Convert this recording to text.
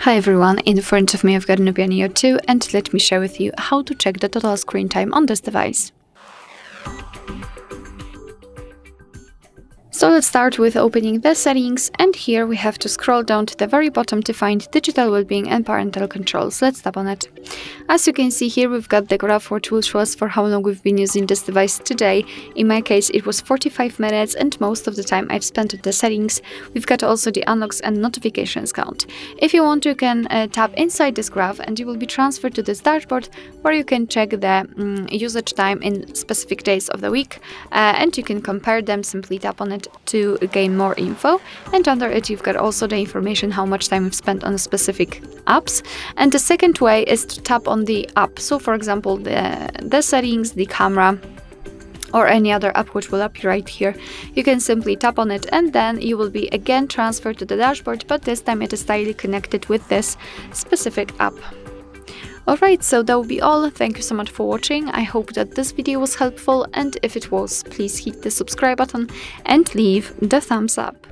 Hi everyone, in front of me I've got Nubia Neo 2 and let me share with you how to check the total screen time on this device. So let's start with opening the settings, and here we have to scroll down to the very bottom to find digital well-being and parental controls. Let's tap on it. As you can see here, we've got the graph which will show us for how long we've been using this device today. In my case it was 45 minutes and most of the time I've spent on the settings. We've got also the unlocks and notifications count. If you want, you can tap inside this graph and you will be transferred to this dashboard where you can check the usage time in specific days of the week, and you can compare them. Simply tap on it to gain more info, and under it you've got also the information how much time you've spent on specific apps. And the second way is to tap on the app. So for example, the settings, the camera, or any other app which will appear right here. You can simply tap on it and then you will be again transferred to the dashboard, but this time it is tightly connected with this specific app. Alright, so that will be all. Thank you so much for watching. I hope that this video was helpful, and if it was, please hit the subscribe button and leave the thumbs up.